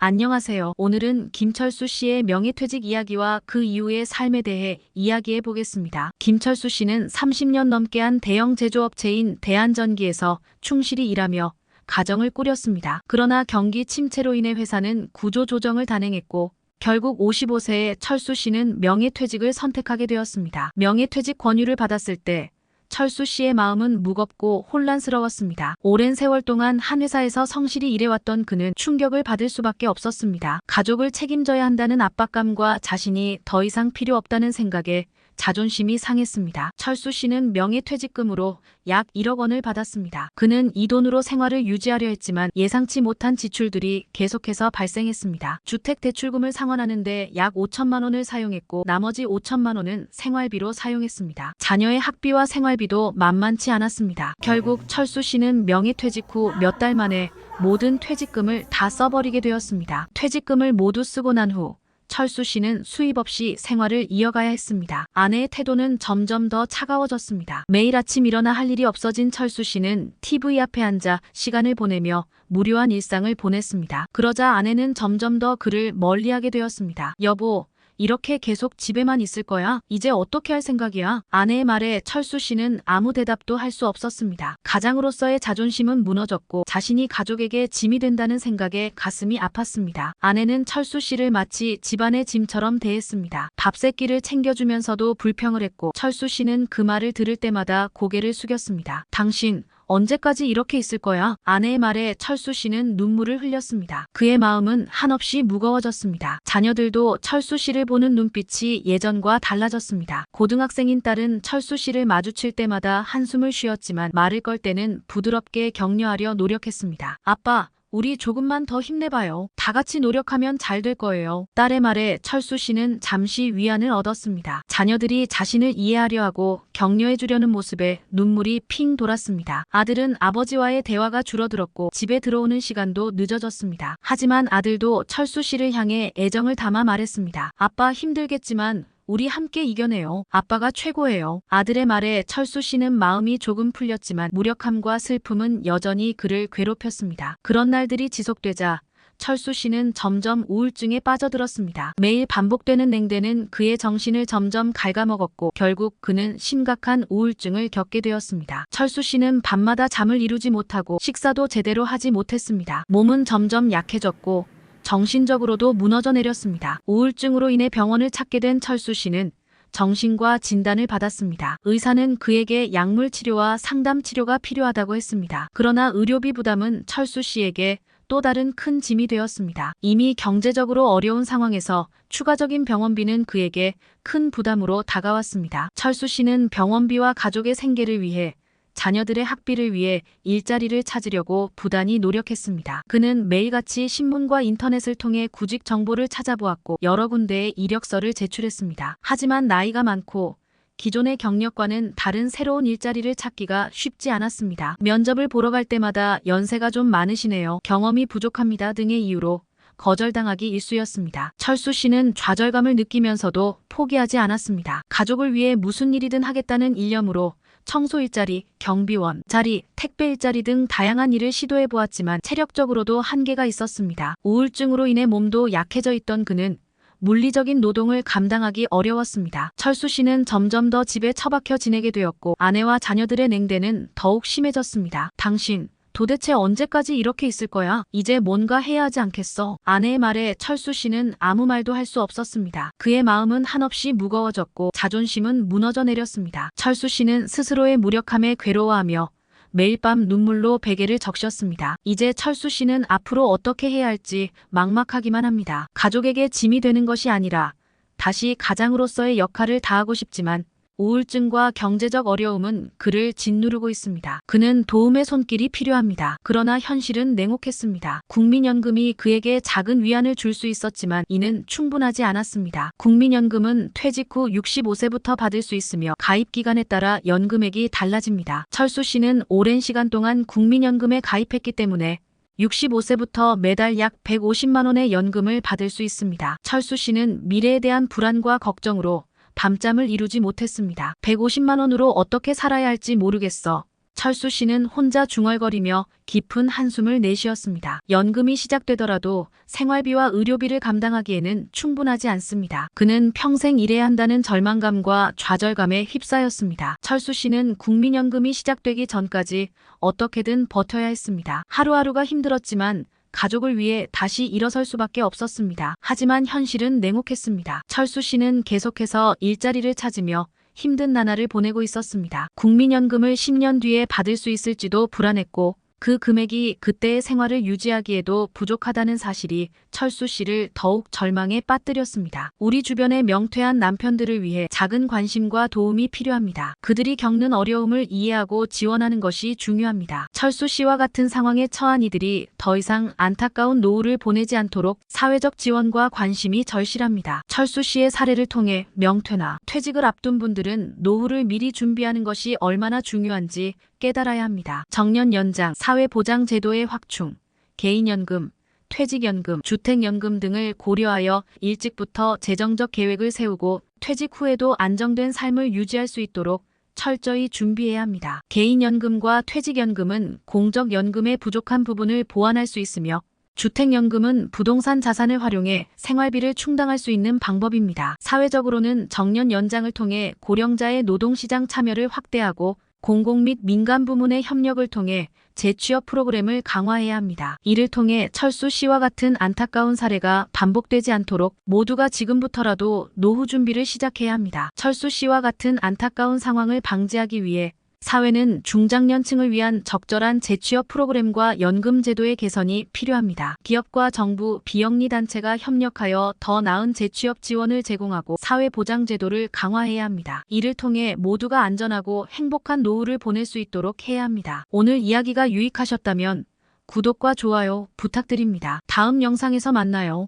안녕하세요. 오늘은 김철수 씨의 명예퇴직 이야기와 그 이후의 삶에 대해 이야기해 보겠습니다. 김철수 씨는 30년 넘게 한 대형 제조업체인 대한전기에서 충실히 일하며 가정을 꾸렸습니다. 그러나 경기 침체로 인해 회사는 구조조정을 단행했고 결국 55세에 철수 씨는 명예퇴직을 선택하게 되었습니다. 명예퇴직 권유를 받았을 때 철수 씨의 마음은 무겁고 혼란스러웠습니다. 오랜 세월 동안 한 회사에서 성실히 일해왔던 그는 충격을 받을 수밖에 없었습니다. 가족을 책임져야 한다는 압박감과 자신이 더 이상 필요 없다는 생각에 자존심이 상했습니다. 철수 씨는 명예퇴직금으로 약 1억 원을 받았습니다. 그는 이 돈으로 생활을 유지하려 했지만 예상치 못한 지출들이 계속해서 발생했습니다. 주택대출금을 상환하는데 약 5천만 원을 사용했고 나머지 5천만 원은 생활비로 사용했습니다. 자녀의 학비와 생활비도 만만치 않았습니다. 결국 철수 씨는 명예퇴직 후 몇 달 만에 모든 퇴직금을 다 써버리게 되었습니다. 퇴직금을 모두 쓰고 난 후 철수 씨는 수입 없이 생활을 이어가야 했습니다. 아내의 태도는 점점 더 차가워졌습니다. 매일 아침 일어나 할 일이 없어진 철수 씨는 TV 앞에 앉아 시간을 보내며 무료한 일상을 보냈습니다. 그러자 아내는 점점 더 그를 멀리하게 되었습니다. 여보, 이렇게 계속 집에만 있을 거야? 이제 어떻게 할 생각이야? 아내의 말에 철수 씨는 아무 대답도 할 수 없었습니다. 가장으로서의 자존심은 무너졌고 자신이 가족에게 짐이 된다는 생각에 가슴이 아팠습니다. 아내는 철수 씨를 마치 집안의 짐처럼 대했습니다. 밥 세 끼를 챙겨주면서도 불평을 했고 철수 씨는 그 말을 들을 때마다 고개를 숙였습니다. 당신 언제까지 이렇게 있을 거야? 아내의 말에 철수 씨는 눈물을 흘렸습니다. 그의 마음은 한없이 무거워졌습니다. 자녀들도 철수 씨를 보는 눈빛이 예전과 달라졌습니다. 고등학생인 딸은 철수 씨를 마주칠 때마다 한숨을 쉬었지만 말을 걸 때는 부드럽게 격려하려 노력했습니다. 아빠, 우리 조금만 더 힘내봐요. 다 같이 노력하면 잘 될 거예요. 딸의 말에 철수 씨는 잠시 위안을 얻었습니다. 자녀들이 자신을 이해하려 하고 격려해 주려는 모습에 눈물이 핑 돌았습니다. 아들은 아버지와의 대화가 줄어들었고 집에 들어오는 시간도 늦어졌습니다. 하지만 아들도 철수 씨를 향해 애정을 담아 말했습니다. 아빠 힘들겠지만 우리 함께 이겨내요. 아빠가 최고예요. 아들의 말에 철수 씨는 마음이 조금 풀렸지만 무력함과 슬픔은 여전히 그를 괴롭혔습니다. 그런 날들이 지속되자 철수 씨는 점점 우울증에 빠져들었습니다. 매일 반복되는 냉대는 그의 정신을 점점 갉아먹었고 결국 그는 심각한 우울증을 겪게 되었습니다. 철수 씨는 밤마다 잠을 이루지 못하고 식사도 제대로 하지 못했습니다. 몸은 점점 약해졌고 정신적으로도 무너져 내렸습니다. 우울증으로 인해 병원을 찾게 된 철수 씨는 정신과 진단을 받았습니다. 의사는 그에게 약물 치료와 상담 치료가 필요하다고 했습니다. 그러나 의료비 부담은 철수 씨에게 또 다른 큰 짐이 되었습니다. 이미 경제적으로 어려운 상황에서 추가적인 병원비는 그에게 큰 부담으로 다가왔습니다. 철수 씨는 병원비와 가족의 생계를 위해 자녀들의 학비를 위해 일자리를 찾으려고 부단히 노력했습니다. 그는 매일같이 신문과 인터넷을 통해 구직 정보를 찾아보았고 여러 군데에 이력서를 제출했습니다. 하지만 나이가 많고 기존의 경력과는 다른 새로운 일자리를 찾기가 쉽지 않았습니다. 면접을 보러 갈 때마다 연세가 좀 많으시네요. 경험이 부족합니다 등의 이유로 거절당하기 일쑤였습니다. 철수 씨는 좌절감을 느끼면서도 포기하지 않았습니다. 가족을 위해 무슨 일이든 하겠다는 일념으로 청소 일자리, 경비원 자리, 택배 일자리 등 다양한 일을 시도해 보았지만 체력적으로도 한계가 있었습니다. 우울증으로 인해 몸도 약해져 있던 그는 물리적인 노동을 감당하기 어려웠습니다. 철수 씨는 점점 더 집에 처박혀 지내게 되었고 아내와 자녀들의 냉대는 더욱 심해졌습니다. 당신 도대체 언제까지 이렇게 있을 거야? 이제 뭔가 해야 하지 않겠어? 아내의 말에 철수 씨는 아무 말도 할 수 없었습니다. 그의 마음은 한없이 무거워졌고 자존심은 무너져 내렸습니다. 철수 씨는 스스로의 무력함에 괴로워하며 매일 밤 눈물로 베개를 적셨습니다. 이제 철수 씨는 앞으로 어떻게 해야 할지 막막하기만 합니다. 가족에게 짐이 되는 것이 아니라 다시 가장으로서의 역할을 다하고 싶지만 우울증과 경제적 어려움은 그를 짓누르고 있습니다. 그는 도움의 손길이 필요합니다. 그러나 현실은 냉혹했습니다. 국민연금이 그에게 작은 위안을 줄 수 있었지만 이는 충분하지 않았습니다. 국민연금은 퇴직 후 65세부터 받을 수 있으며 가입 기간에 따라 연금액이 달라집니다. 철수 씨는 오랜 시간 동안 국민연금에 가입했기 때문에 65세부터 매달 약 150만 원의 연금을 받을 수 있습니다. 철수 씨는 미래에 대한 불안과 걱정으로 밤잠을 이루지 못했습니다. 150만 원으로 어떻게 살아야 할지 모르겠어. 철수 씨는 혼자 중얼거리며 깊은 한숨을 내쉬었습니다. 연금이 시작되더라도 생활비와 의료비를 감당하기에는 충분하지 않습니다. 그는 평생 일해야 한다는 절망감과 좌절감에 휩싸였습니다. 철수 씨는 국민연금이 시작되기 전까지 어떻게든 버텨야 했습니다. 하루하루가 힘들었지만 가족을 위해 다시 일어설 수밖에 없었습니다. 하지만 현실은 냉혹했습니다. 철수 씨는 계속해서 일자리를 찾으며 힘든 나날을 보내고 있었습니다. 국민연금을 10년 뒤에 받을 수 있을지도 불안했고 그 금액이 그때의 생활을 유지하기에도 부족하다는 사실이 철수 씨를 더욱 절망에 빠뜨렸습니다. 우리 주변의 명퇴한 남편들을 위해 작은 관심과 도움이 필요합니다. 그들이 겪는 어려움을 이해하고 지원하는 것이 중요합니다. 철수 씨와 같은 상황에 처한 이들이 더 이상 안타까운 노후를 보내지 않도록 사회적 지원과 관심이 절실합니다. 철수 씨의 사례를 통해 명퇴나 퇴직을 앞둔 분들은 노후를 미리 준비하는 것이 얼마나 중요한지 깨달아야 합니다. 정년 연장, 사회보장 제도의 확충, 개인연금, 퇴직연금, 주택연금 등을 고려하여 일찍부터 재정적 계획을 세우고 퇴직 후에도 안정된 삶을 유지할 수 있도록 철저히 준비해야 합니다. 개인연금과 퇴직연금은 공적연금의 부족한 부분을 보완할 수 있으며 주택연금은 부동산 자산을 활용해 생활비를 충당할 수 있는 방법입니다. 사회적으로는 정년 연장을 통해 고령자의 노동시장 참여를 확대하고 공공 및 민간 부문의 협력을 통해 재취업 프로그램을 강화해야 합니다. 이를 통해 철수 씨와 같은 안타까운 사례가 반복되지 않도록 모두가 지금부터라도 노후 준비를 시작해야 합니다. 철수 씨와 같은 안타까운 상황을 방지하기 위해 사회는 중장년층을 위한 적절한 재취업 프로그램과 연금 제도의 개선이 필요합니다. 기업과 정부, 비영리 단체가 협력하여 더 나은 재취업 지원을 제공하고 사회보장 제도를 강화해야 합니다. 이를 통해 모두가 안전하고 행복한 노후를 보낼 수 있도록 해야 합니다. 오늘 이야기가 유익하셨다면 구독과 좋아요 부탁드립니다. 다음 영상에서 만나요.